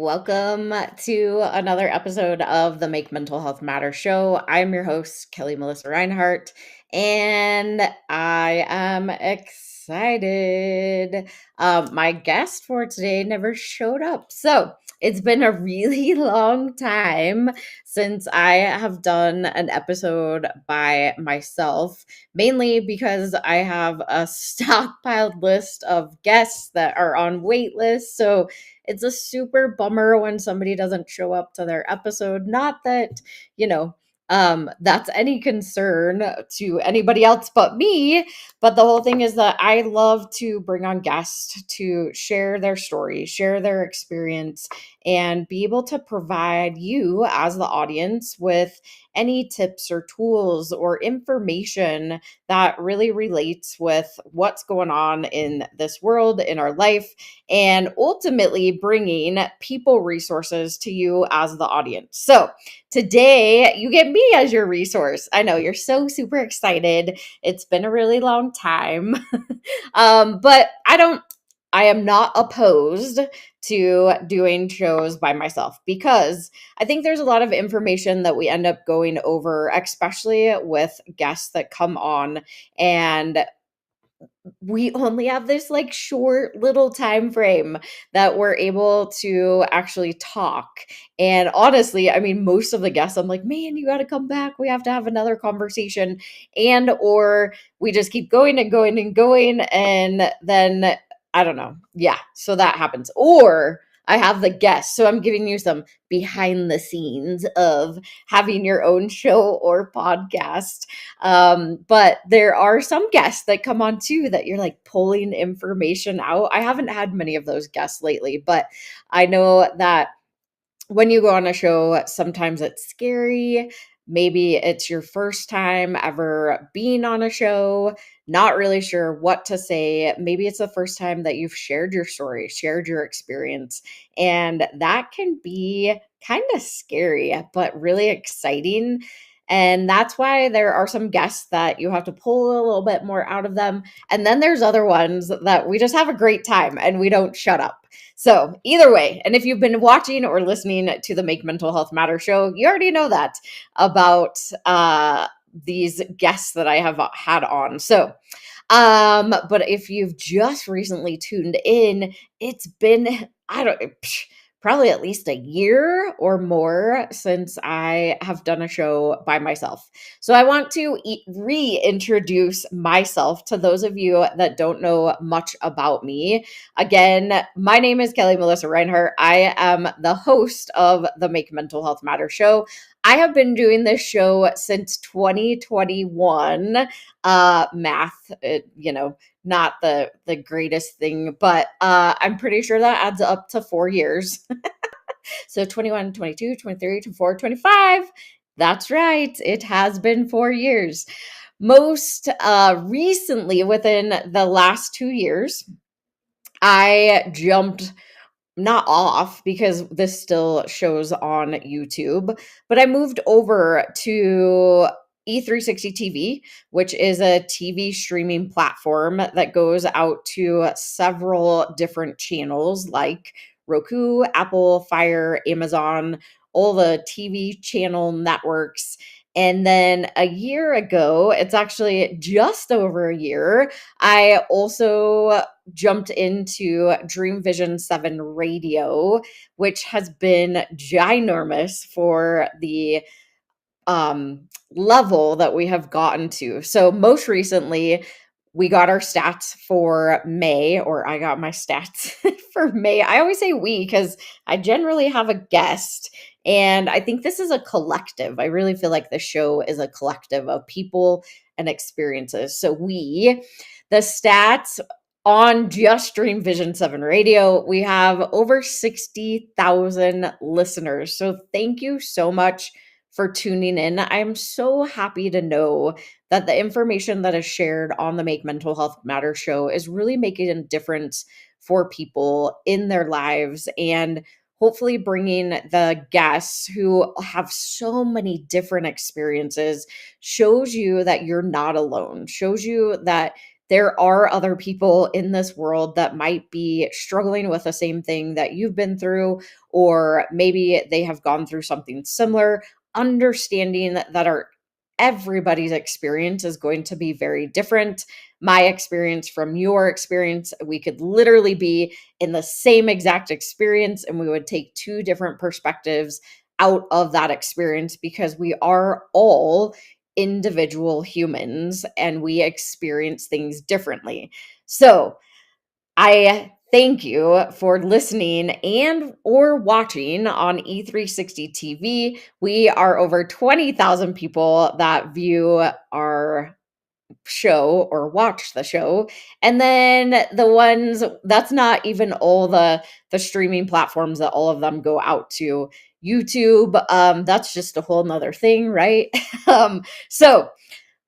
Welcome to another episode of the Make Mental Health Matter show. I'm your host, Kelli Melissa Reinhardt, and I am excited. My guest for today never showed up. So it's been a really long time since I have done an episode by myself, mainly because I have a stockpiled list of guests that are on wait lists. So it's a super bummer when somebody doesn't show up to their episode. Not that, you know, that's any concern to anybody else but me. But the whole thing is that I love to bring on guests to share their story, share their experience, and be able to provide you as the audience with any tips or tools or information that really relates with what's going on in this world, in our life, and ultimately bringing people resources to you as the audience. So today you get me as your resource. I know you're so super excited. It's been a really long time. But I am not opposed to doing shows by myself because I think there's a lot of information that we end up going over, especially with guests that come on, and we only have this like short little time frame that we're able to actually talk. And honestly, I mean, most of the guests, I'm like, man, you got to come back, we have to have another conversation. And or we just keep going and going and going, and then I don't know, yeah, so that happens. Or I have the guests, so I'm giving you some behind the scenes of having your own show or podcast. But there are some guests that come on too that you're like pulling information out. I haven't had many of those guests lately, but I know that when you go on a show, sometimes it's scary. Maybe it's your first time ever being on a show, not really sure what to say. Maybe it's the first time that you've shared your story, shared your experience. And that can be kind of scary, but really exciting. And that's why there are some guests that you have to pull a little bit more out of them. And then there's other ones that we just have a great time and we don't shut up. So, either way, and if you've been watching or listening to the Make Mental Health Matter show, you already know that about these guests that I have had on. So, but if you've just recently tuned in, it's been, I don't, probably at least a year or more since I have done a show by myself. So I want to reintroduce myself to those of you that don't know much about me. Again, my name is Kelli Melissa Reinhardt. I am the host of the Make Mental Health Matter show. I have been doing this show since 2021. Math, not the greatest thing, but I'm pretty sure that adds up to 4 years. So 21, 22, 23, 24, 25. That's right. It has been 4 years. Most recently, within the last 2 years, I jumped not off because this still shows on YouTube, but I moved over to E360 TV, which is a TV streaming platform that goes out to several different channels like Roku, Apple, Fire, Amazon, all the TV channel networks. And then a year ago, it's actually just over a year, I also jumped into Dream Vision 7 Radio, which has been ginormous for the level that we have gotten to. So most recently, we got our stats for May, or I got my stats for May. I always say we because I generally have a guest. And I think this is a collective. I really feel like the show is a collective of people and experiences. So the stats on just Dream Vision 7 Radio, we have over 60,000 listeners. So thank you so much for tuning in. I'm so happy to know that the information that is shared on the Make Mental Health Matter show is really making a difference for people in their lives, and hopefully bringing the guests who have so many different experiences shows you that you're not alone, shows you that there are other people in this world that might be struggling with the same thing that you've been through, or maybe they have gone through something similar. Understanding that our everybody's experience is going to be very different. My experience from your experience, we could literally be in the same exact experience and we would take two different perspectives out of that experience because we are all individual humans and we experience things differently. So, I thank you for listening and or watching on E360 TV. We are over 20,000 people that view our show or watch the show. And then the ones that's not even all the streaming platforms that all of them go out to. YouTube, that's just a whole nother thing, right? So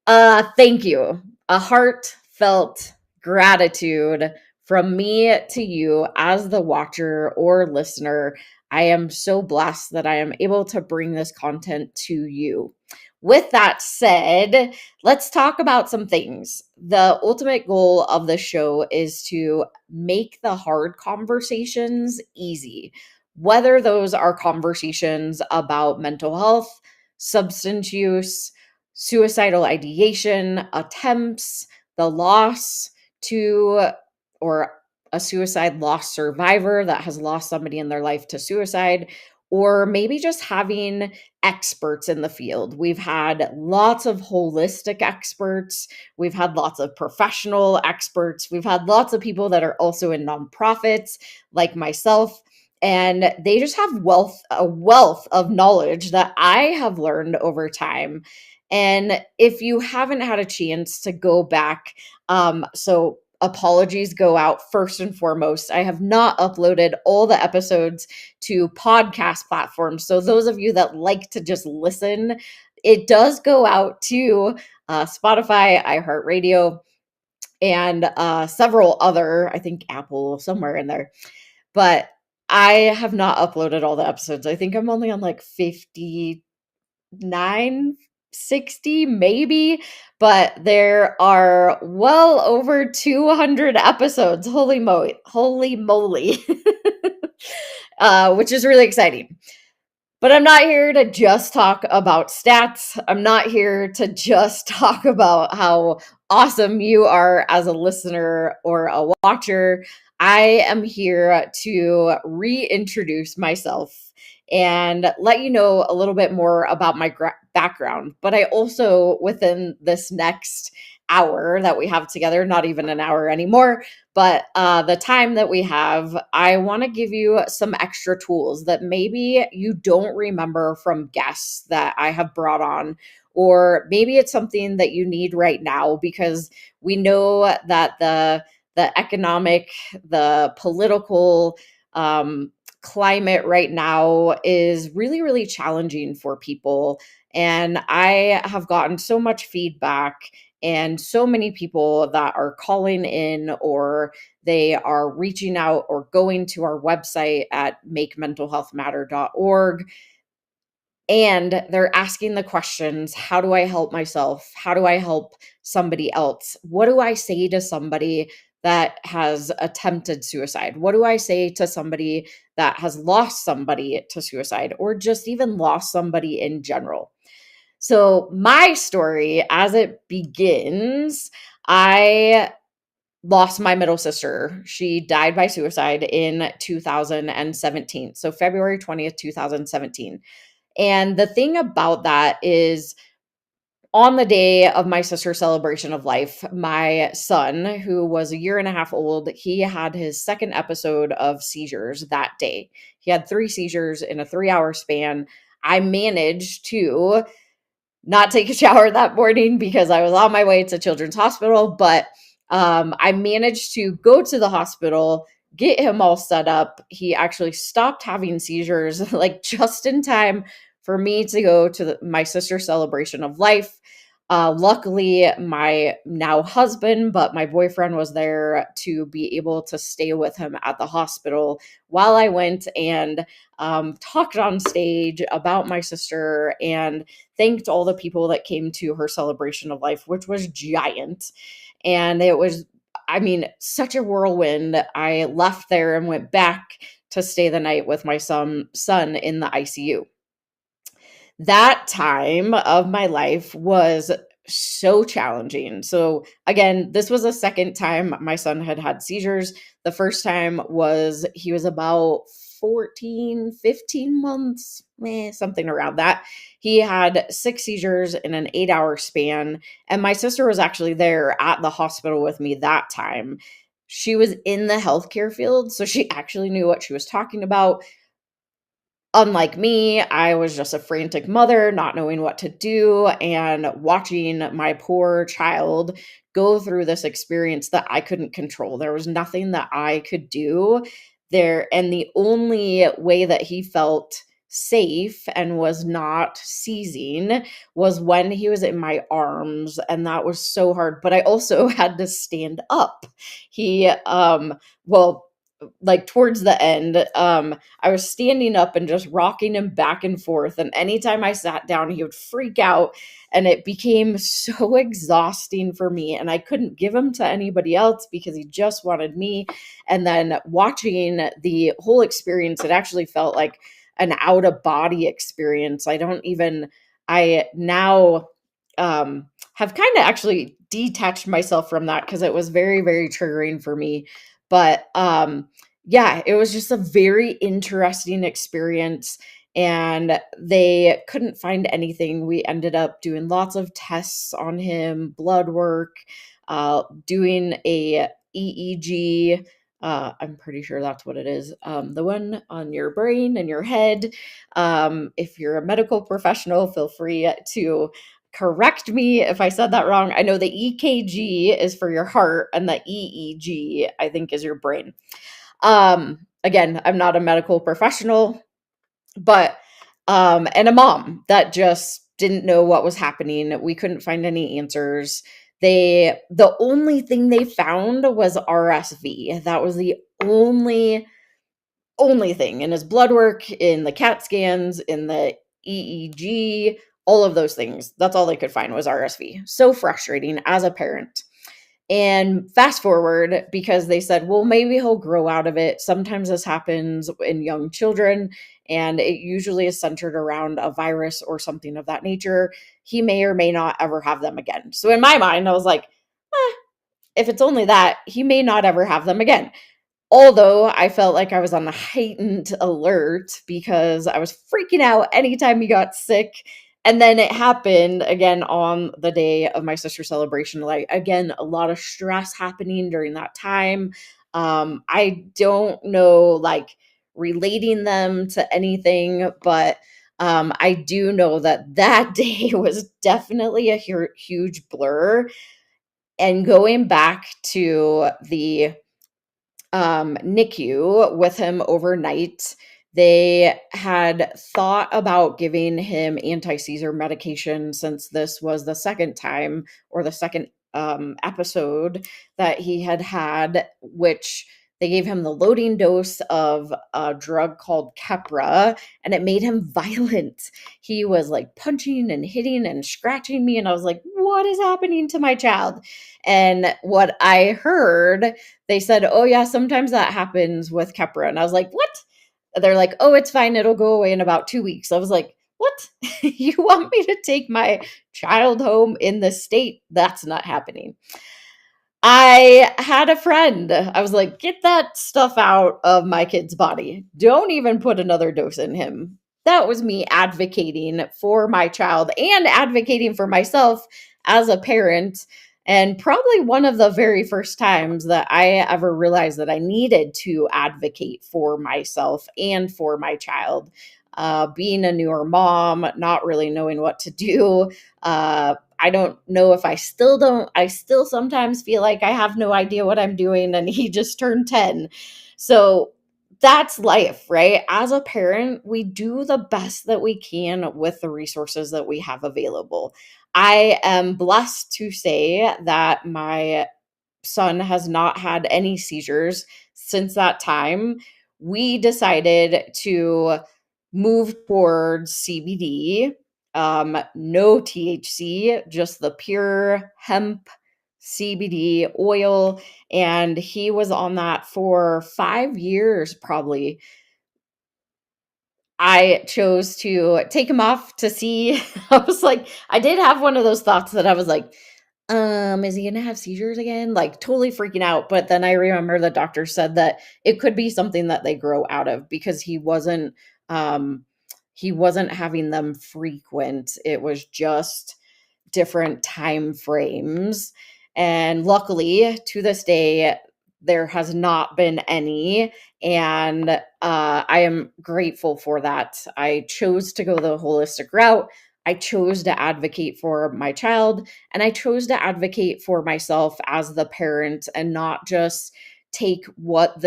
thank you. A heartfelt gratitude from me to you as the watcher or listener. I am so blessed that I am able to bring this content to you. With that said, let's talk about some things. The ultimate goal of the show is to make the hard conversations easy, whether those are conversations about mental health, substance use, suicidal ideation, attempts, the loss to, or a suicide loss survivor that has lost somebody in their life to suicide, or maybe just having experts in the field. We've had lots of holistic experts, we've had lots of professional experts, we've had lots of people that are also in nonprofits like myself. And they just have a wealth of knowledge that I have learned over time. And if you haven't had a chance to go back, so apologies go out first and foremost. I have not uploaded all the episodes to podcast platforms. So those of you that like to just listen, it does go out to Spotify, iHeartRadio, and several other, I think Apple somewhere in there. But I have not uploaded all the episodes. I think I'm only on like 59, 60 maybe, but there are well over 200 episodes. Holy moly. Which is really exciting. But I'm not here to just talk about stats. I'm not here to just talk about how awesome you are as a listener or a watcher. I am here to reintroduce myself and let you know a little bit more about my background. But I also, within this next hour that we have together, not even an hour anymore, but the time that we have, I want to give you some extra tools that maybe you don't remember from guests that I have brought on, or maybe it's something that you need right now because we know that the economic, the political climate right now is really, really challenging for people. And I have gotten so much feedback and so many people that are calling in or they are reaching out or going to our website at makementalhealthmatter.org and they're asking the questions, how do I help myself? How do I help somebody else? What do I say to somebody that has attempted suicide? What do I say to somebody that has lost somebody to suicide or just even lost somebody in general? So, my story as it begins, I lost my middle sister. She died by suicide in 2017. So, February 20th, 2017. And the thing about that is, on the day of my sister's celebration of life, my son, who was a year and a half old, he had his second episode of seizures that day. He had 3 seizures in a 3-hour span. I managed to not take a shower that morning because I was on my way to Children's Hospital, but I managed to go to the hospital, get him all set up. He actually stopped having seizures like just in time for me to go to my sister's celebration of life. Luckily, my now husband, but my boyfriend was there to be able to stay with him at the hospital while I went and talked on stage about my sister and thanked all the people that came to her celebration of life, which was giant. And it was, I mean, such a whirlwind. I left there and went back to stay the night with my son in the ICU. That time of my life was so challenging. So, again, this was the second time my son had had seizures. The first time was he was about 14, 15 months, something around that. He had 6 seizures in an 8-hour span. And my sister was actually there at the hospital with me that time. She was in the healthcare field, so she actually knew what she was talking about. Unlike me, I was just a frantic mother, not knowing what to do and watching my poor child go through this experience that I couldn't control. There was nothing that I could do there. And the only way that he felt safe and was not seizing was when he was in my arms. And that was so hard. But I also had to stand up. He, well, like towards the end, I was standing up and just rocking him back and forth. And anytime I sat down, he would freak out. And it became so exhausting for me. And I couldn't give him to anybody else because he just wanted me. And then watching the whole experience, it actually felt like an out of body experience. I now have kind of actually detached myself from that because it was very, very triggering for me. But yeah, it was just a very interesting experience. And they couldn't find anything. We ended up doing lots of tests on him, blood work, doing a EEG. I'm pretty sure that's what it is. The one on your brain and your head. If you're a medical professional, feel free to correct me if I said that wrong. I know the EKG is for your heart and the EEG, I think, is your brain. Again, I'm not a medical professional, but and a mom that just didn't know what was happening. We couldn't find any answers. The only thing they found was RSV. That was the only thing in his blood work, in the CAT scans, in the EEG, all of those things. That's all they could find was RSV. So frustrating as a parent. And fast forward, because they said, well, maybe he'll grow out of it. Sometimes this happens in young children, and it usually is centered around a virus or something of that nature. He may or may not ever have them again. So in my mind, I was like, if it's only that, he may not ever have them again. Although I felt like I was on a heightened alert because I was freaking out anytime he got sick. And then it happened again on the day of my sister's celebration. Like, again, a lot of stress happening during that time. I don't know, like, relating them to anything, but I do know that that day was definitely a huge blur. And going back to the NICU with him overnight. They had thought about giving him anti-seizure medication since this was the second time or the second episode that he had, which they gave him the loading dose of a drug called Keppra, and it made him violent. He was like punching and hitting and scratching me, and I was like, what is happening to my child? And what I heard, they said, oh yeah, sometimes that happens with Keppra. And I was like, what? They're like, oh, it's fine. It'll go away in about 2 weeks. I was like, what? You want me to take my child home in this state? That's not happening. I had a friend. I was like, get that stuff out of my kid's body. Don't even put another dose in him. That was me advocating for my child and advocating for myself as a parent. And probably one of the very first times that I ever realized that I needed to advocate for myself and for my child. Being a newer mom, not really knowing what to do, I don't know if I still don't. I still sometimes feel like I have no idea what I'm doing, and he just turned 10. So that's life, right? As a parent, we do the best that we can with the resources that we have available. I am blessed to say that my son has not had any seizures since that time. We decided to move towards CBD, no THC, just the pure hemp CBD oil, and he was on that for 5 years probably. I chose to take him off to see. I was like, I did have one of those thoughts that I was like, is he gonna have seizures again? Like totally freaking out. But then I remember the doctor said that it could be something that they grow out of because um he wasn't having them frequent. It was just different time frames. And luckily, to this day, there has not been any. And I am grateful for that. I chose to go the holistic route. I chose to advocate for my child, and I chose to advocate for myself as the parent and not just take what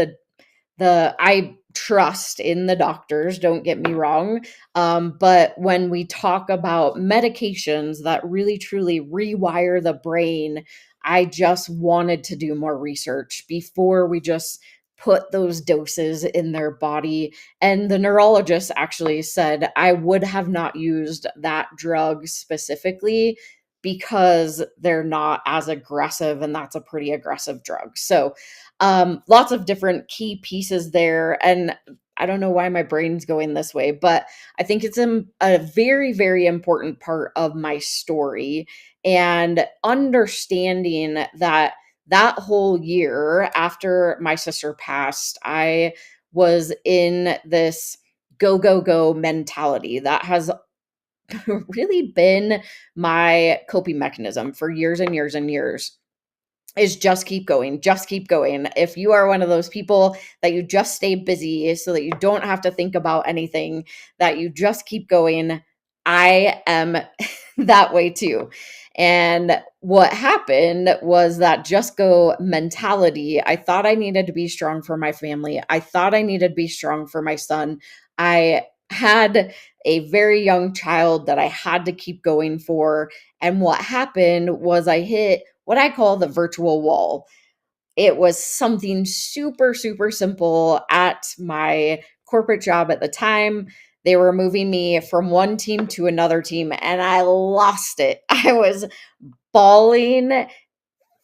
I trust in the doctors, don't get me wrong. But when we talk about medications that really truly rewire the brain, I just wanted to do more research before we just put those doses in their body. And the neurologist actually said I would have not used that drug specifically because they're not as aggressive, and that's a pretty aggressive drug. So lots of different key pieces there. And I don't know why my brain's going this way, but I think it's a very, very important part of my story. And understanding that that whole year after my sister passed, I was in this go, go, go mentality that has really been my coping mechanism for years and years and years, is just keep going, just keep going. If you are one of those people that you just stay busy so that you don't have to think about anything, that you just keep going, I am that way too. And what happened was that just go mentality. I thought I needed to be strong for my family. I thought I needed to be strong for my son. I had a very young child that I had to keep going for. And what happened was I hit what I call the virtual wall. It was something super, super simple at my corporate job at the time. They were moving me from one team to another team, and I lost it. I was bawling,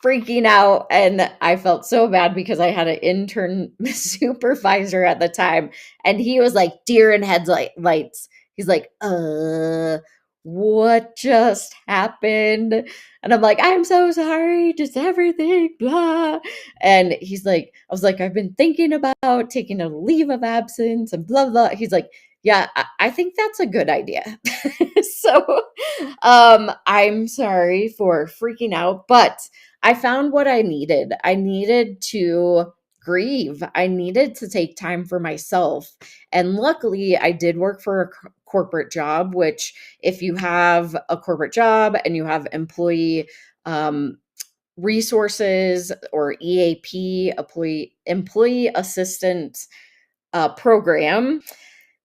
freaking out, and I felt so bad because I had an intern supervisor at the time, and he was like deer in headlights. He's like, what just happened? And I'm like, I'm so sorry, just everything, blah. And he's like, I was like, I've been thinking about taking a leave of absence and blah, blah. He's like, yeah, I think that's a good idea. So I'm sorry for freaking out, but I found what I needed. I needed to grieve. I needed to take time for myself. And luckily, I did work for a corporate job, which, if you have a corporate job and you have employee resources, or EAP, employee assistant program,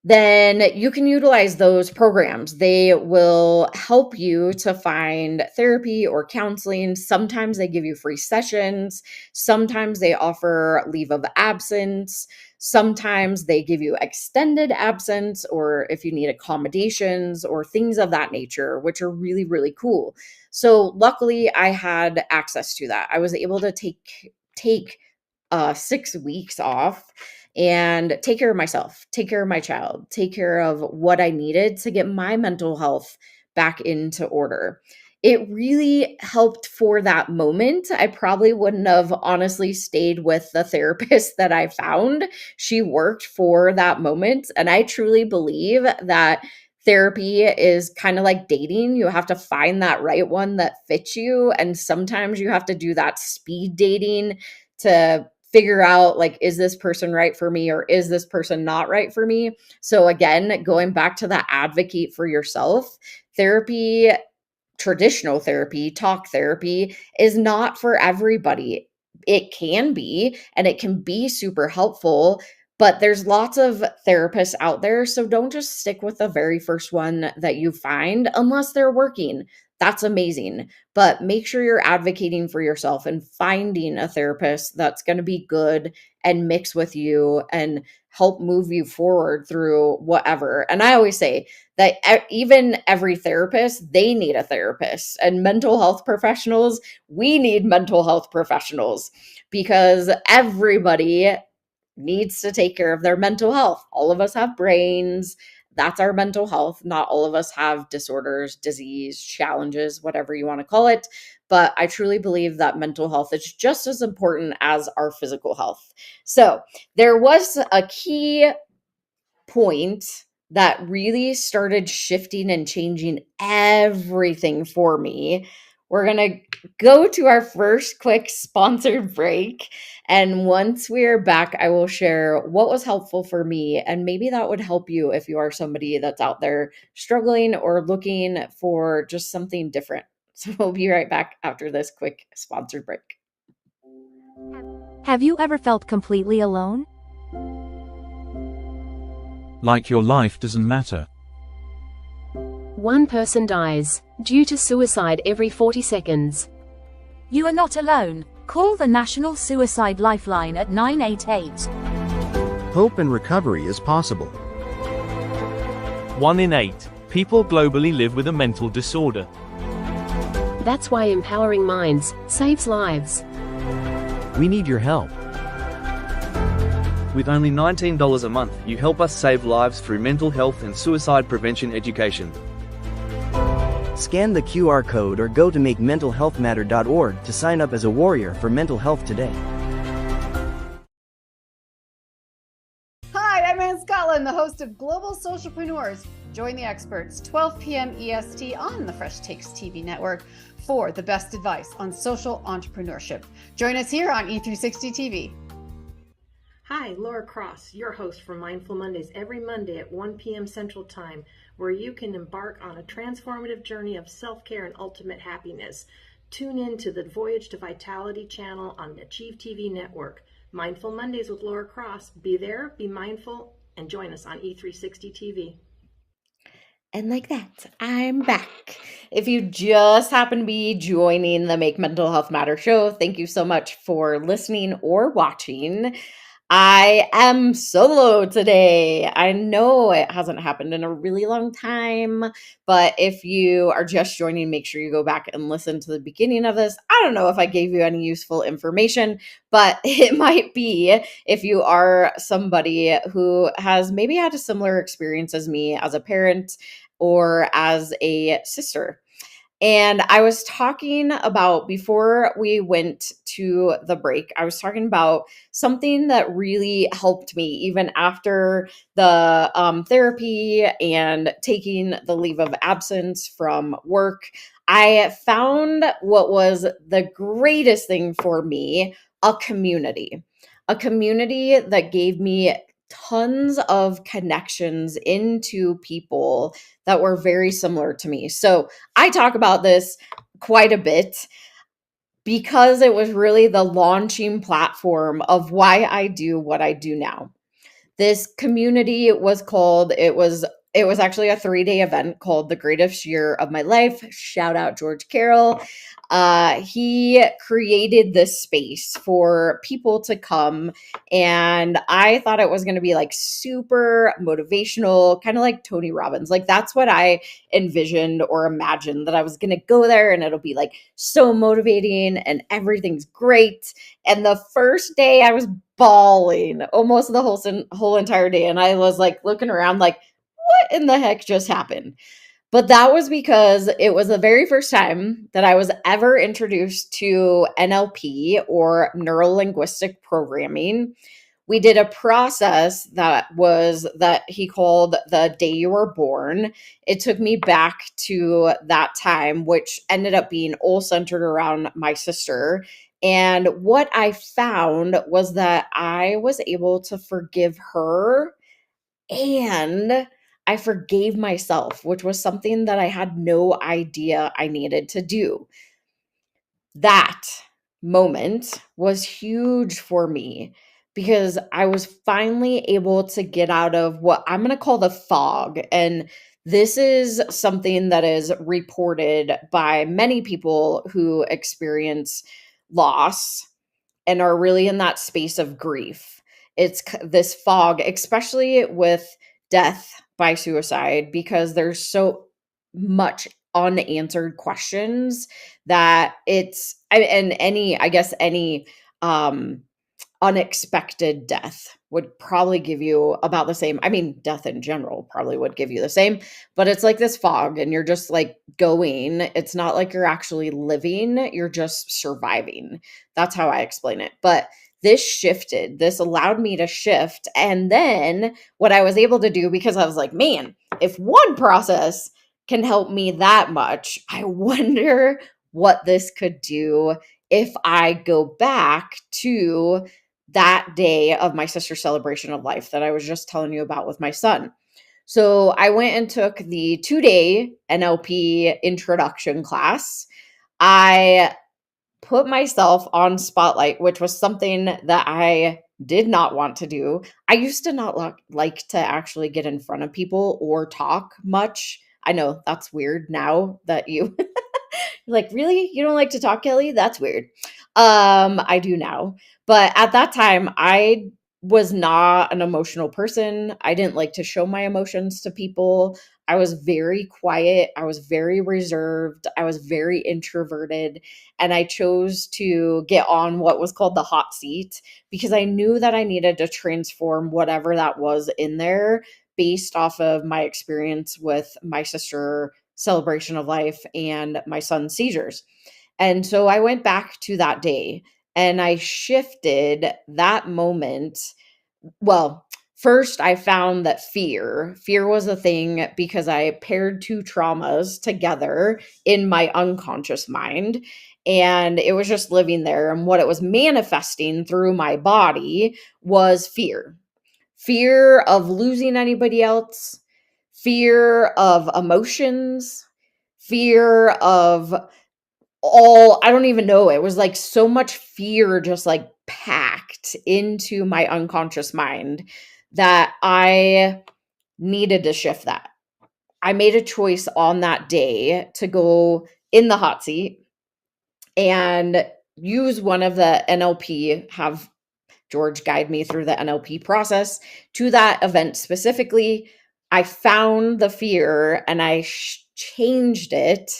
then you can utilize those programs. They will help you to find therapy or counseling. Sometimes they give you free sessions. Sometimes they offer leave of absence. Sometimes they give you extended absence, or if you need accommodations or things of that nature, which are really, really cool. So luckily I had access to that. I was able to take 6 weeks off and take care of myself, take care of my child, take care of what I needed to get my mental health back into order. It really helped for that moment. I probably wouldn't have honestly stayed with the therapist that I found. She worked for that moment. And I truly believe that therapy is kind of like dating. You have to find that right one that fits you. And sometimes you have to do that speed dating to figure out, like, is this person right for me, or is this person not right for me? So again, going back to that advocate for yourself, therapy, traditional therapy, talk therapy, is not for everybody. It can be, and it can be super helpful, but there's lots of therapists out there. So don't just stick with the very first one that you find unless they're working. that's amazing. But make sure you're advocating for yourself and finding a therapist that's going to be good and mix with you and help move you forward through whatever. And I always say that even every therapist, they need a therapist. And mental health professionals, we need mental health professionals because everybody needs to take care of their mental health. All of us have brains. That's our mental health. Not all of us have disorders, disease, challenges, whatever you want to call it. But I truly believe that mental health is just as important as our physical health. So there was a key point that really started shifting and changing everything for me. We're going to go to our first quick sponsored break. And once we're back, I will share what was helpful for me. And maybe that would help you if you are somebody that's out there struggling or looking for just something different. So we'll be right back after this quick sponsored break. Have you ever felt completely alone? Like your life doesn't matter. One person dies due to suicide every 40 seconds. You are not alone. Call the National Suicide Lifeline at 988. Hope and recovery is possible. 1 in 8 people globally live with a mental disorder. That's why empowering minds saves lives. We need your help. With only $19 a month, you help us save lives through mental health and suicide prevention education. Scan the QR code or go to makementalhealthmatter.org to sign up as a warrior for mental health today. Hi, I'm Ann Scotland, the host of Global Socialpreneurs. Join the experts, 12 p.m. EST on the Fresh Takes TV network for the best advice on social entrepreneurship. Join us here on E360 TV. Hi, Laura Cross, your host for Mindful Mondays every Monday at 1 p.m. Central Time, where you can embark on a transformative journey of self-care and ultimate happiness. Tune in to the Voyage to Vitality channel on the Achieve TV network. Mindful Mondays with Laura Cross. Be there, be mindful, and join us on E360 TV. And like that, I'm back. If you just happen to be joining the Make Mental Health Matter show, thank you so much for listening or watching. I am solo today. I know it hasn't happened in a really long time, but if you are just joining, make sure you go back and listen to the beginning of this. I don't know if I gave you any useful information, but it might be if you are somebody who has maybe had a similar experience as me as a parent or as a sister. And I was talking about, before we went to the break, I was talking about something that really helped me even after the therapy and taking the leave of absence from work. I found what was the greatest thing for me, a community that gave me tons of connections into people that were very similar to me. So I talk about this quite a bit because it was really the launching platform of why I do what I do now. This community was called, it was actually a 3-day event called The Greatest Year of My Life. Shout out George Carroll. He created this space for people to come, and I thought it was going to be like super motivational, kind of like Tony Robbins. Like that's what I envisioned or imagined, that I was going to go there and it'll be like so motivating and everything's great. And the first day I was bawling almost the whole entire day, and I was like looking around like, what in the heck just happened? But that was because it was the very first time that I was ever introduced to NLP, or neuro linguistic programming. We did a process that he called the day you were born. It took me back to that time, which ended up being all centered around my sister. And what I found was that I was able to forgive her, and I forgave myself, which was something that I had no idea I needed to do. That moment was huge for me because I was finally able to get out of what I'm going to call the fog. And this is something that is reported by many people who experience loss and are really in that space of grief. It's this fog, especially with death by suicide, because there's so much unanswered questions that and I guess any um unexpected death would probably give you about the same. I mean, death in general probably would give you the same, but it's like this fog and you're just like going. It's not like you're actually living, you're just surviving. That's how I explain it. But this shifted, this allowed me to shift. And then what I was able to do, because I was like, man, if one process can help me that much, I wonder what this could do if I go back to that day of my sister's celebration of life that I was just telling you about with my son. So I went and took the 2-day NLP introduction class. I put myself on spotlight, which was something that I did not want to do. I used to not like to actually get in front of people or talk much. I know that's weird now that you like, really? You don't like to talk, Kelly? That's weird. I do now. But at that time, I was not an emotional person. I didn't like to show my emotions to people. I was very quiet. I was very reserved. I was very introverted. And I chose to get on what was called the hot seat because I knew that I needed to transform whatever that was in there based off of my experience with my sister celebration of life and my son's seizures. And so I went back to that day and I shifted that moment. Well, first I found that fear was a thing because I paired two traumas together in my unconscious mind. And it was just living there. And what it was manifesting through my body was fear of losing anybody else, fear of emotions, fear of I don't even know. It was like so much fear just like packed into my unconscious mind that I needed to shift that. I made a choice on that day to go in the hot seat and use one of the NLP, have George guide me through the NLP process to that event specifically. I found the fear and I changed it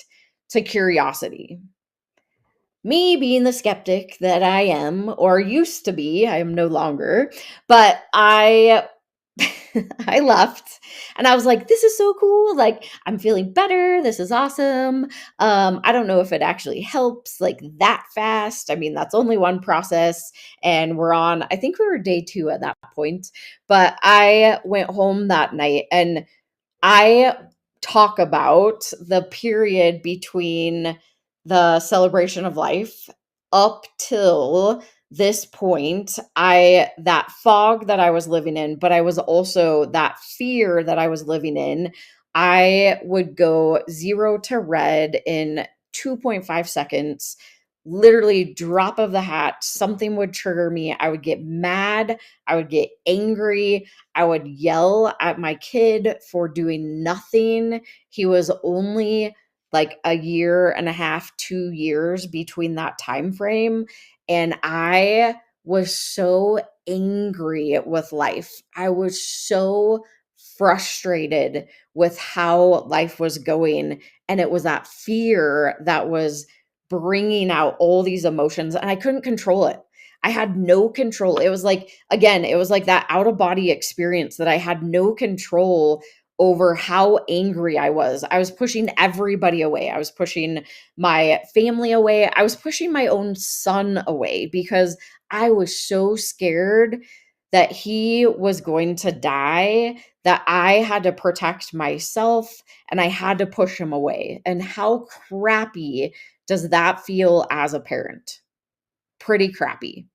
to curiosity. Me being the skeptic that I am, or used to be, I am no longer, but I left and I was like, this is so cool. Like, I'm feeling better. This is awesome. I don't know if it actually helps like that fast. I mean, that's only one process and I think we were day 2 at that point, but I went home that night and I talk about the period between the celebration of life up till this point. That fog that I was living in, but I was also that fear that I was living in. I would go 0 to red in 2.5 seconds. Literally drop of the hat, something would trigger me. I would get mad, I would get angry, I would yell at my kid for doing nothing. He was only like a year and a half, 2 years between that time frame, and I was so angry with life. I was so frustrated with how life was going, and it was that fear that was bringing out all these emotions and I couldn't control it. I had no control. It was like, again, it was like that out of body experience that I had no control over how angry I was. I was pushing everybody away. I was pushing my family away. I was pushing my own son away because I was so scared that he was going to die that I had to protect myself and I had to push him away. And how crappy does that feel as a parent? Pretty crappy.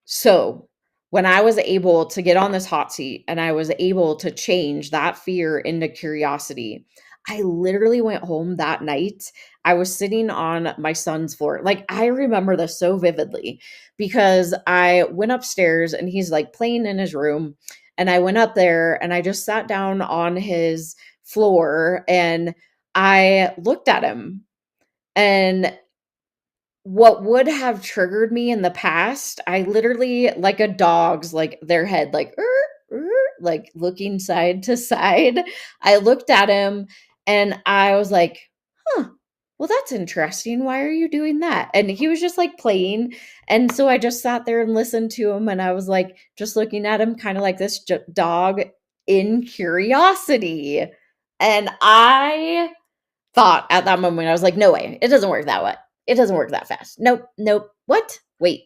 So, when I was able to get on this hot seat and I was able to change that fear into curiosity, I literally went home that night. I was sitting on my son's floor. Like, I remember this so vividly because I went upstairs and he's like playing in his room. And I went up there and I just sat down on his floor and I looked at him, and what would have triggered me in the past, I literally, like a dog's, like their head, like, like looking side to side. I looked at him and I was like, huh, well, that's interesting. Why are you doing that? And he was just like playing. And so I just sat there and listened to him. And I was like, just looking at him kind of like this dog in curiosity. And I thought at that moment, I was like, no way, it doesn't work that way. It doesn't work that fast. Nope, nope. What? Wait,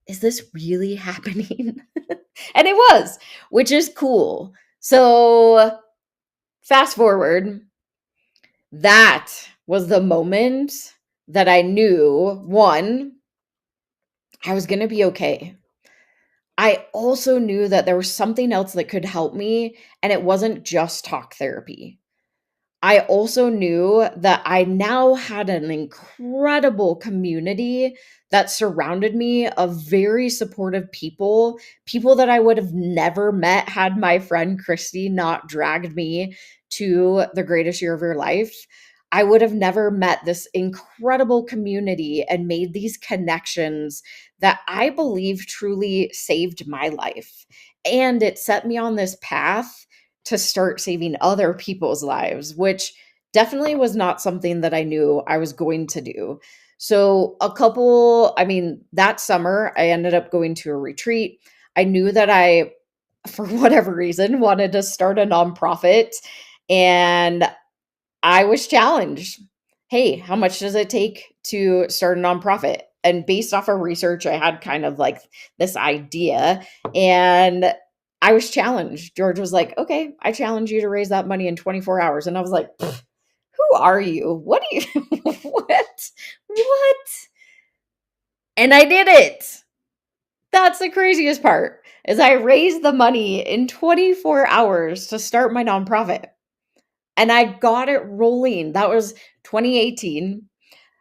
is this really happening? And it was, which is cool. So fast forward, that was the moment that I knew, one, I was going to be okay. I also knew that there was something else that could help me, and it wasn't just talk therapy. I also knew that I now had an incredible community that surrounded me of very supportive people, people that I would have never met had my friend Christy not dragged me to the greatest year of your life. I would have never met this incredible community and made these connections that I believe truly saved my life. And it set me on this path to start saving other people's lives, which definitely was not something that I knew I was going to do. So that summer, I ended up going to a retreat. I knew that I, for whatever reason, wanted to start a nonprofit, and I was challenged. Hey, how much does it take to start a nonprofit? And based off of research, I had kind of like this idea, and I was challenged. George was like, okay, I challenge you to raise that money in 24 hours. And I was like, who are you? What do you, what? And I did it. That's the craziest part, is I raised the money in 24 hours to start my nonprofit. And I got it rolling. That was 2018.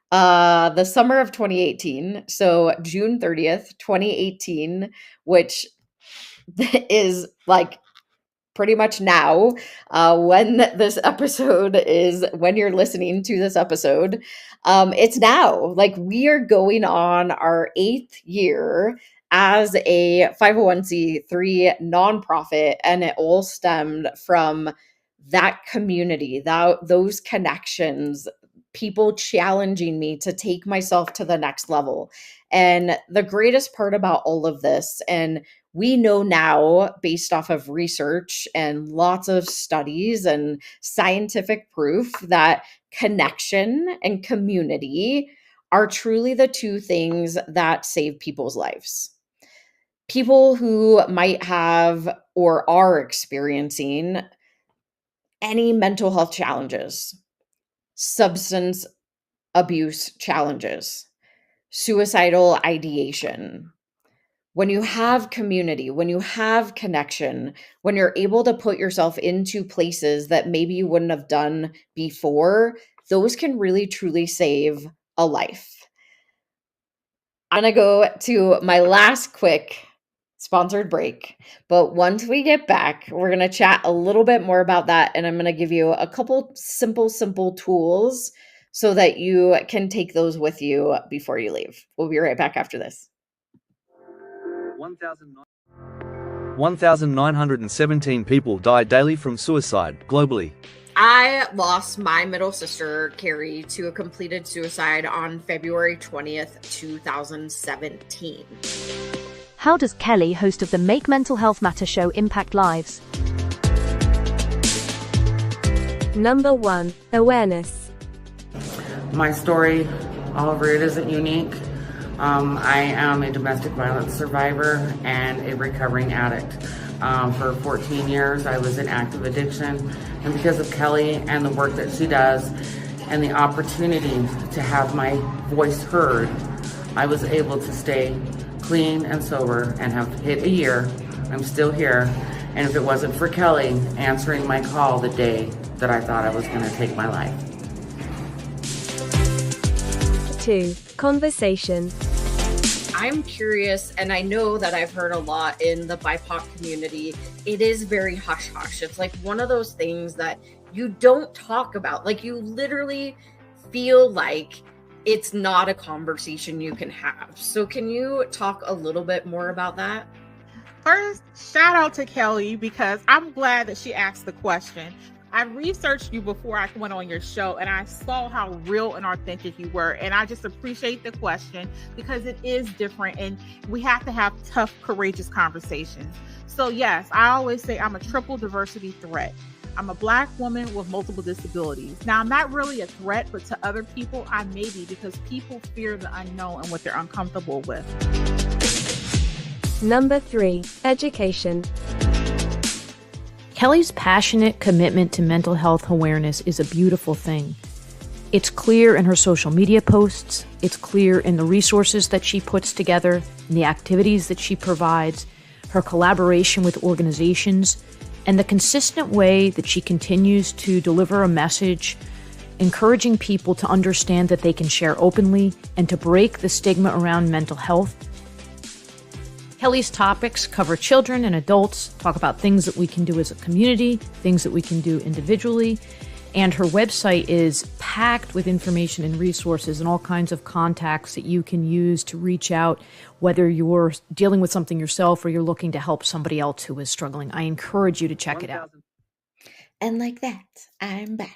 The summer of 2018. So June 30th, 2018, which is like pretty much now, when you're listening to this episode, it's now. Like, we are going on our 8th year as a 501c3 nonprofit, and it all stemmed from that community, those connections, people challenging me to take myself to the next level. And the greatest part about all of this, and we know now, based off of research and lots of studies and scientific proof, that connection and community are truly the two things that save people's lives. People who might have or are experiencing any mental health challenges, substance abuse challenges, suicidal ideation. When you have community, when you have connection, when you're able to put yourself into places that maybe you wouldn't have done before, those can really truly save a life. I'm going to go to my last quick sponsored break, but once we get back, we're going to chat a little bit more about that, and I'm going to give you a couple simple tools so that you can take those with you before you leave. We'll be right back after this. 1,917 people die daily from suicide globally. I lost my middle sister, Carrie, to a completed suicide on February 20th, 2017. How does Kelli, host of the Make Mental Health Matter show, impact lives? Number 1. Awareness. My story, however, it isn't unique. I am a domestic violence survivor and a recovering addict. For 14 years, I was in active addiction. And because of Kelli and the work that she does and the opportunity to have my voice heard, I was able to stay clean and sober and have hit a year. I'm still here. And if it wasn't for Kelli answering my call the day that I thought I was going to take my life. 2. Conversation. I'm curious, and I know that I've heard a lot in the BIPOC community, it is very hush hush. It's like one of those things that you don't talk about. Like you literally feel like it's not a conversation you can have. So can you talk a little bit more about that? First, shout out to Kelli because I'm glad that she asked the question. I researched you before I went on your show and I saw how real and authentic you were. And I just appreciate the question because it is different and we have to have tough, courageous conversations. So yes, I always say I'm a triple diversity threat. I'm a Black woman with multiple disabilities. Now, I'm not really a threat, but to other people, I may be because people fear the unknown and what they're uncomfortable with. Number 3, education. Kelli's passionate commitment to mental health awareness is a beautiful thing. It's clear in her social media posts, it's clear in the resources that she puts together, in the activities that she provides, her collaboration with organizations, and the consistent way that she continues to deliver a message, encouraging people to understand that they can share openly and to break the stigma around mental health. Kelli's topics cover children and adults, talk about things that we can do as a community, things that we can do individually, and her website is packed with information and resources and all kinds of contacts that you can use to reach out, whether you're dealing with something yourself or you're looking to help somebody else who is struggling. I encourage you to check it out. And like that, I'm back.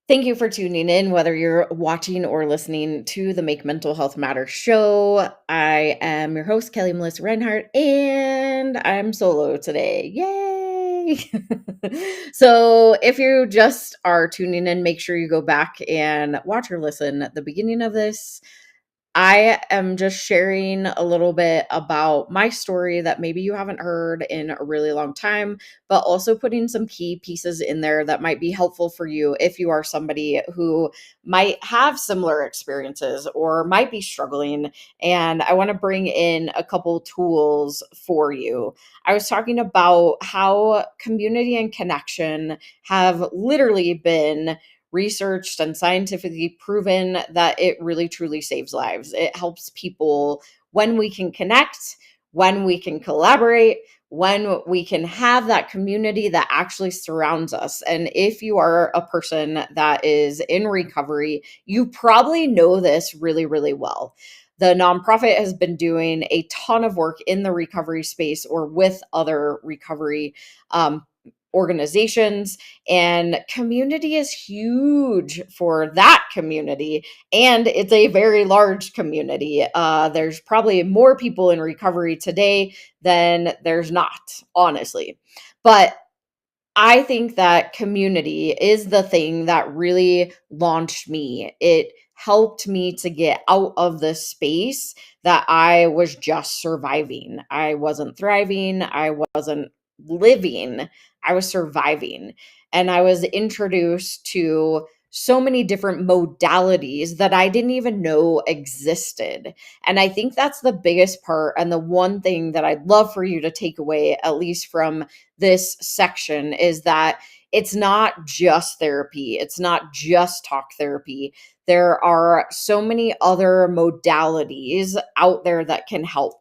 Thank you for tuning in, whether you're watching or listening to the Make Mental Health Matter show. I am your host, Kelli Melissa Reinhardt, and I'm solo today. Yay! So if you just are tuning in, make sure you go back and watch or listen at the beginning of this. I am just sharing a little bit about my story that maybe you haven't heard in a really long time, but also putting some key pieces in there that might be helpful for you if you are somebody who might have similar experiences or might be struggling. And I want to bring in a couple tools for you. I was talking about how community and connection have literally been researched and scientifically proven that it really truly saves lives. It helps people when we can connect, when we can collaborate, when we can have that community that actually surrounds us. And if you are a person that is in recovery, you probably know this really, really well. The nonprofit has been doing a ton of work in the recovery space or with other recovery organizations, and community is huge for that community, and it's a very large community. There's probably more people in recovery today than there's not, honestly. But I think that community is the thing that really launched me. It helped me to get out of the space that I was just surviving. I wasn't thriving. I wasn't living. I was surviving. And I was introduced to so many different modalities that I didn't even know existed. And I think that's the biggest part. And the one thing that I'd love for you to take away, at least from this section, is that it's not just therapy. It's not just talk therapy. There are so many other modalities out there that can help.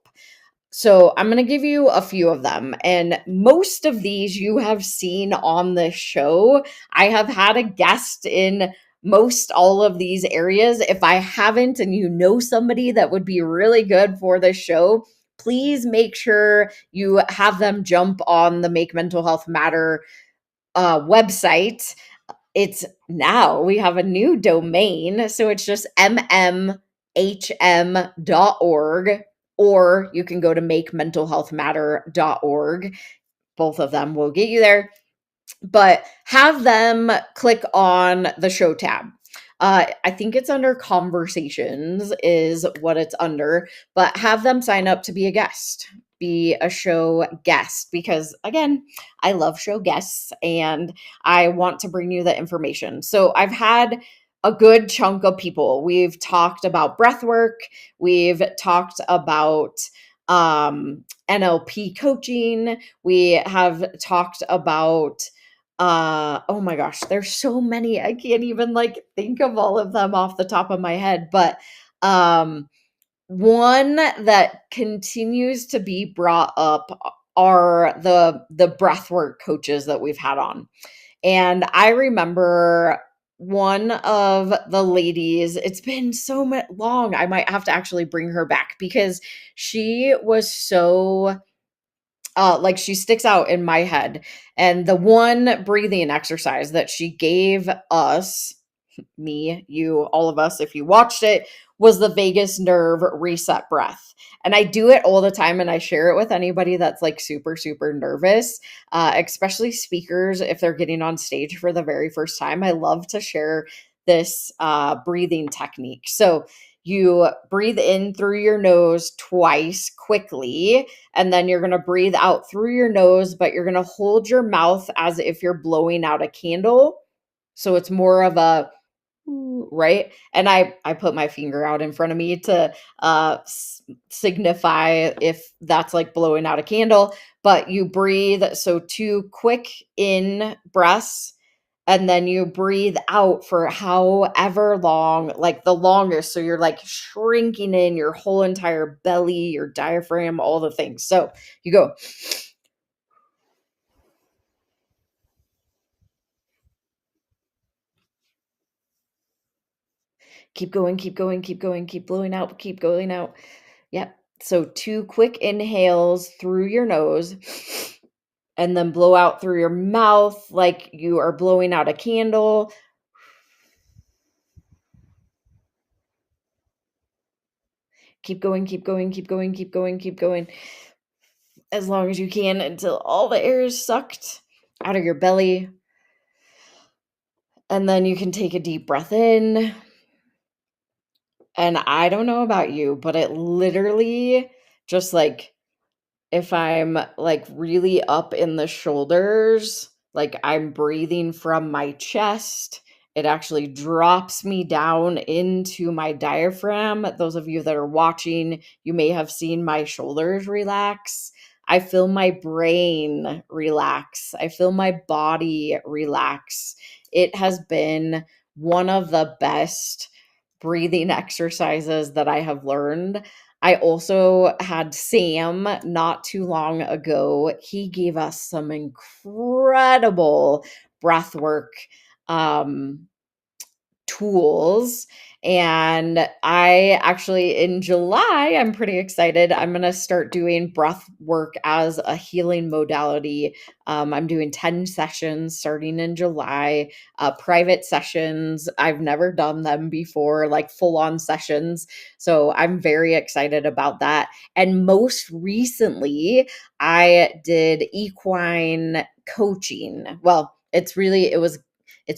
So I'm going to give you a few of them. And most of these you have seen on the show. I have had a guest in most all of these areas. If I haven't, and you know somebody that would be really good for this show, please make sure you have them jump on the Make Mental Health Matter website. It's now, we have a new domain. So it's just mmhm.org, or you can go to makementalhealthmatter.org. Both of them will get you there. But have them click on the show tab. I think it's under conversations is what it's under, but have them sign up to be a guest, be a show guest, because again, I love show guests and I want to bring you the information. So I've had a good chunk of people. We've talked about breath work. We've talked about NLP coaching. We have talked about oh my gosh, there's so many. I can't even like think of all of them off the top of my head, but one that continues to be brought up are the breathwork coaches that we've had on. And I remember one of the ladies, it's been so long, I might have to actually bring her back because she was so like she sticks out in my head. And the one breathing exercise that she gave us, me, you, all of us, if you watched it, was the vagus nerve reset breath. And I do it all the time and I share it with anybody that's like super, super nervous, especially speakers if they're getting on stage for the very first time. I love to share this breathing technique. So you breathe in through your nose twice quickly, and then you're going to breathe out through your nose, but you're going to hold your mouth as if you're blowing out a candle. So it's more of a right. And I put my finger out in front of me to signify if that's like blowing out a candle. But you breathe, so 2 quick in breaths, and then you breathe out for however long, like the longest. So you're like shrinking in your whole entire belly, your diaphragm, all the things. So you go. Keep going, keep going, keep going, keep blowing out, keep going out. Yep. So 2 quick inhales through your nose and then blow out through your mouth like you are blowing out a candle. Keep going, keep going, keep going, keep going, keep going. As long as you can until all the air is sucked out of your belly. And then you can take a deep breath in. And I don't know about you, but it literally just like if I'm like really up in the shoulders, like I'm breathing from my chest, it actually drops me down into my diaphragm. Those of you that are watching, you may have seen my shoulders relax. I feel my brain relax. I feel my body relax. It has been one of the best breathing exercises that I have learned. I also had Sam not too long ago. He gave us some incredible breath work tools. And I actually, in July, I'm pretty excited. I'm going to start doing breath work as a healing modality. I'm doing 10 sessions starting in July, private sessions. I've never done them before, like full on sessions. So I'm very excited about that. And most recently, I did equine coaching. Well, it's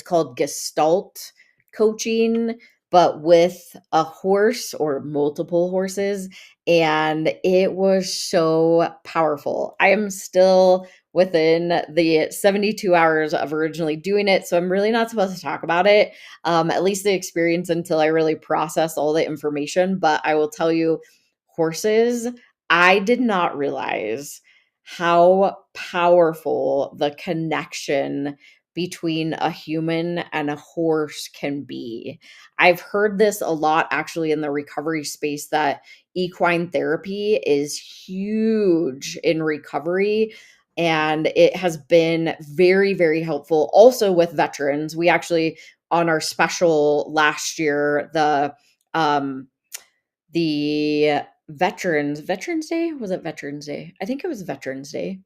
called Gestalt coaching, but with a horse or multiple horses. And it was so powerful. I am still within the 72 hours of originally doing it. So I'm really not supposed to talk about it, at least the experience until I really process all the information. But I will tell you, horses, I did not realize how powerful the connection between a human and a horse can be. I've heard this a lot actually in the recovery space that equine therapy is huge in recovery. And it has been very, very helpful also with veterans. We actually, on our special last year, the Veterans Day, was it Veterans Day? I think it was Veterans Day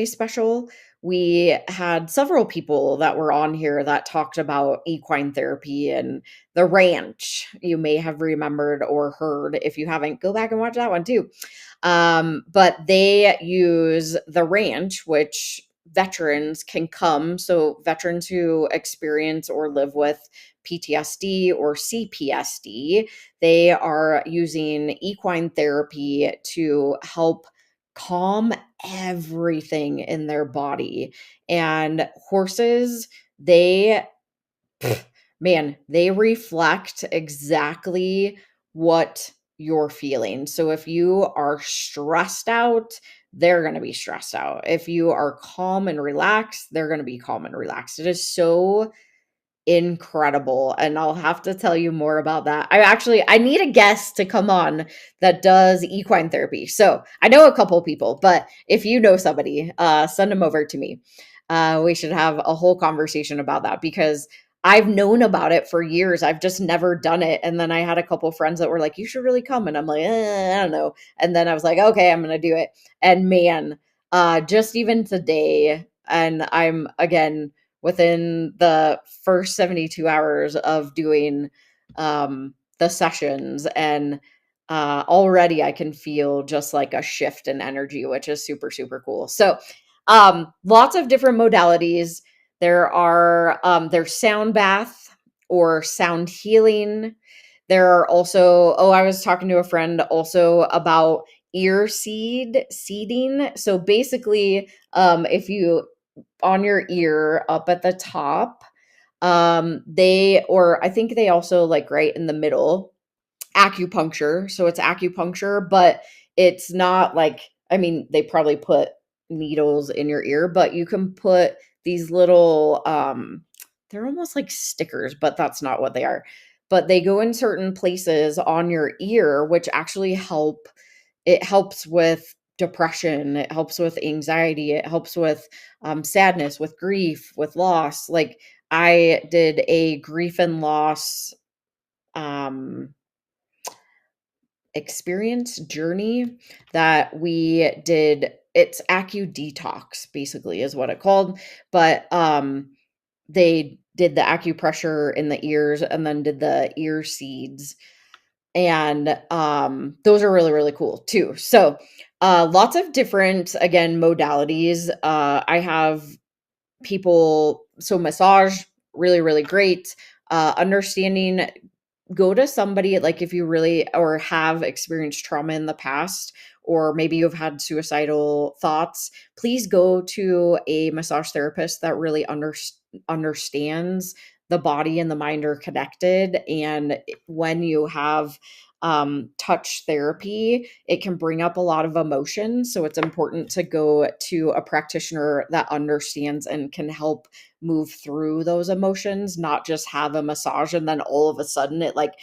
special, we had several people that were on here that talked about equine therapy and the ranch. You may have remembered or heard. If you haven't, go back and watch that one too. But they use the ranch, which veterans can come. So veterans who experience or live with PTSD or CPSD, they are using equine therapy to help calm everything in their body. And horses, they, man, they reflect exactly what you're feeling. So if you are stressed out, they're going to be stressed out. If you are calm and relaxed, they're going to be calm and relaxed. It is so incredible. And I'll have to tell you more about that. I need a guest to come on that does equine therapy. So I know a couple people, but if you know somebody, send them over to me. We should have a whole conversation about that because I've known about it for years. I've just never done it. And then I had a couple friends that were like, you should really come. And I'm like, I don't know. And then I was like, okay, I'm going to do it. And man, just even today, and I'm again within the first 72 hours of doing the sessions, and already I can feel just like a shift in energy, which is super, super cool. So lots of different modalities. There's sound bath or sound healing. There are also, I was talking to a friend also about seeding. So basically, if you on your ear up at the top, I think they also like right in the middle, acupuncture. So it's acupuncture, but it's not like, I mean, they probably put needles in your ear, but you can put these little they're almost like stickers, but that's not what they are. But they go in certain places on your ear, which actually helps with depression, it helps with anxiety, it helps with sadness, with grief, with loss. Like I did a grief and loss um experience journey that we did. It's acu detox basically is what it called, but they did the acupressure in the ears and then did the ear seeds, and those are really, really cool too. So lots of different, again, modalities. I have people, so massage, really, really great. Understanding, go to somebody, like if you really or have experienced trauma in the past, or maybe you've had suicidal thoughts, please go to a massage therapist that really understands the body and the mind are connected. And when you have touch therapy, it can bring up a lot of emotions. So it's important to go to a practitioner that understands and can help move through those emotions, not just have a massage and then all of a sudden it like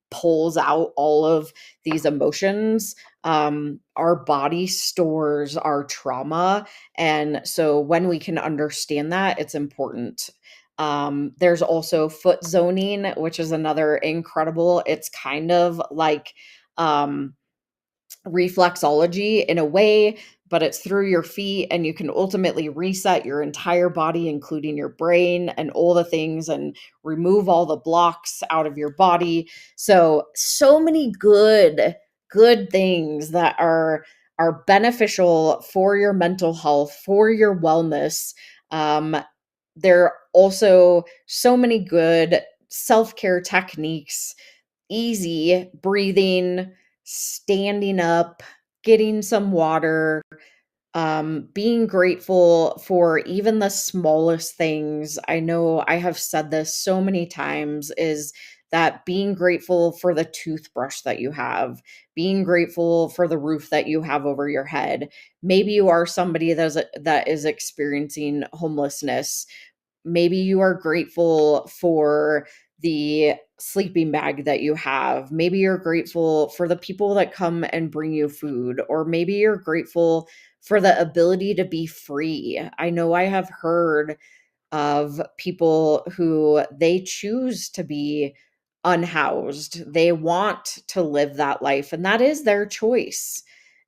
pulls out all of these emotions. Our body stores our trauma. And so when we can understand that, it's important. There's also foot zoning, which is another incredible, it's kind of like reflexology in a way, but it's through your feet, and you can ultimately reset your entire body, including your brain and all the things, and remove all the blocks out of your body. So many good things that are beneficial for your mental health, for your wellness. There are also so many good self-care techniques, easy breathing, standing up, getting some water, being grateful for even the smallest things. I know I have said this so many times, is that being grateful for the toothbrush that you have, being grateful for the roof that you have over your head. Maybe you are somebody that is experiencing homelessness. Maybe you are grateful for the sleeping bag that you have. Maybe you're grateful for the people that come and bring you food, or maybe you're grateful for the ability to be free. I know I have heard of people who they choose to be unhoused. They want to live that life, and that is their choice.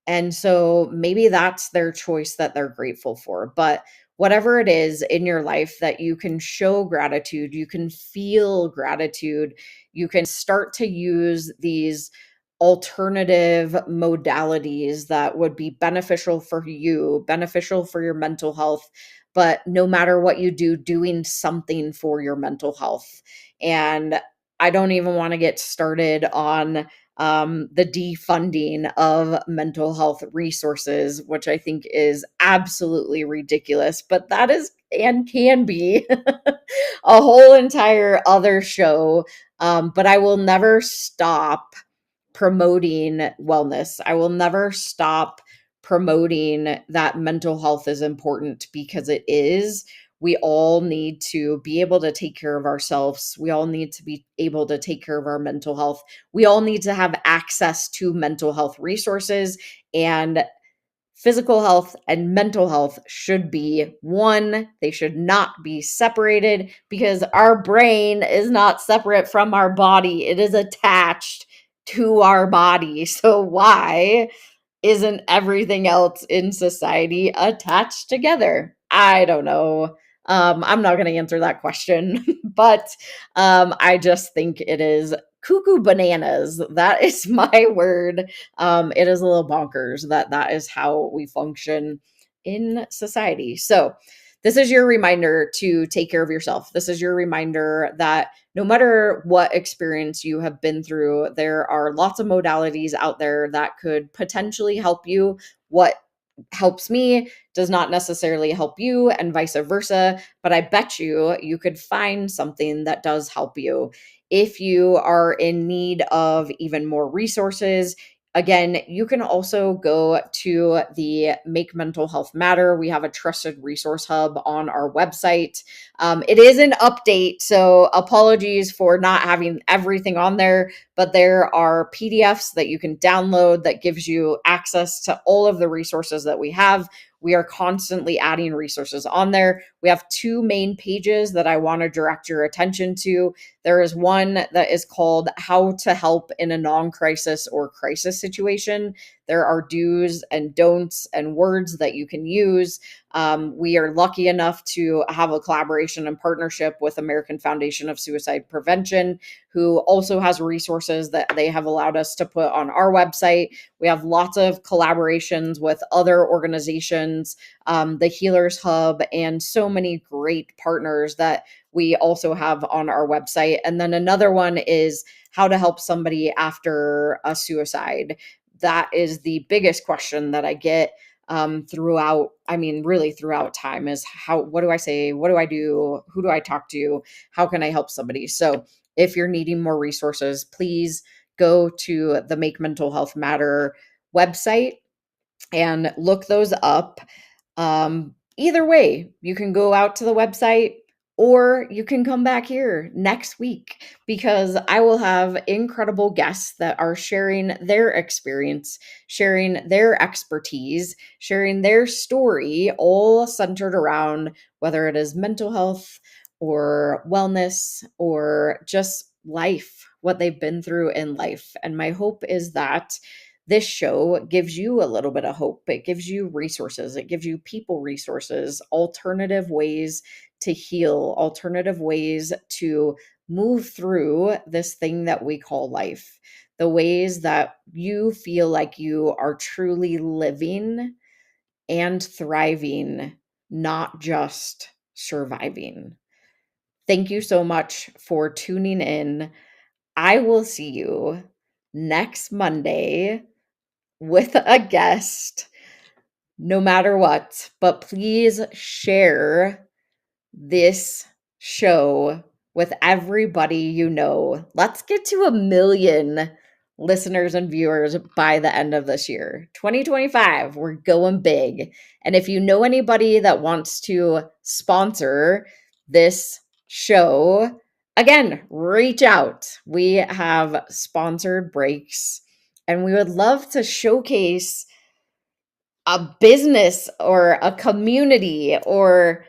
And so maybe that's their choice that they're grateful for. But whatever it is in your life that you can show gratitude, you can feel gratitude, you can start to use these alternative modalities that would be beneficial for you, beneficial for your mental health. But no matter what you do, doing something for your mental health. And I don't even want to get started on the defunding of mental health resources, which I think is absolutely ridiculous, but that is and can be a whole entire other show. But I will never stop promoting wellness. I will never stop promoting that mental health is important, because it is. We all need to be able to take care of ourselves. We all need to be able to take care of our mental health. We all need to have access to mental health resources, and physical health and mental health should be one. They should not be separated, because our brain is not separate from our body. It is attached to our body. So why isn't everything else in society attached together? I don't know. I'm not going to answer that question, but I just think it is cuckoo bananas. That is my word. It is a little bonkers that is how we function in society. So, this is your reminder to take care of yourself. This is your reminder that no matter what experience you have been through, there are lots of modalities out there that could potentially help you. What helps me does not necessarily help you, and vice versa. But I bet you could find something that does help you. If you are in need of even more resources, again, you can also go to the Make Mental Health Matter. We have a trusted resource hub on our website. It is an update, so apologies for not having everything on there, but there are PDFs that you can download that gives you access to all of the resources that we have. We are constantly adding resources on there. We have two main pages that I want to direct your attention to. There is one that is called How to Help in a Non-Crisis or Crisis Situation. There are do's and don'ts and words that you can use. We are lucky enough to have a collaboration and partnership with American Foundation of Suicide Prevention, who also has resources that they have allowed us to put on our website. We have lots of collaborations with other organizations, the Healers Hub, and so many great partners that we also have on our website. And then another one is how to help somebody after a suicide. That is the biggest question that I get throughout, really throughout time, is what do I say? What do I do? Who do I talk to? How can I help somebody? So if you're needing more resources, please go to the Make Mental Health Matter website and look those up. Either way, you can go out to the website or you can come back here next week, because I will have incredible guests that are sharing their experience, sharing their expertise, sharing their story, all centered around whether it is mental health or wellness or just life, what they've been through in life. And my hope is that this show gives you a little bit of hope. It gives you resources. It gives you people resources, alternative ways to heal, alternative ways to move through this thing that we call life, the ways that you feel like you are truly living and thriving, not just surviving. Thank you so much for tuning in. I will see you next Monday with a guest, no matter what. But please share this show with everybody you know. Let's get to 1 million listeners and viewers by the end of this year. 2025, we're going big. And if you know anybody that wants to sponsor this show, again, reach out. We have sponsored breaks, and we would love to showcase a business or a community, or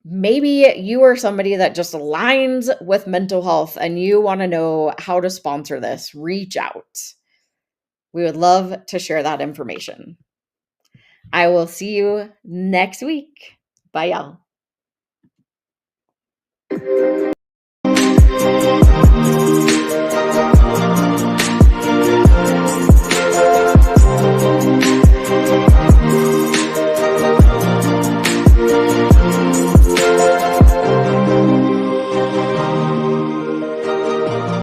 maybe you are somebody that just aligns with mental health and you want to know how to sponsor this. Reach out. We would love to share that information. I will see you next week. Bye, y'all.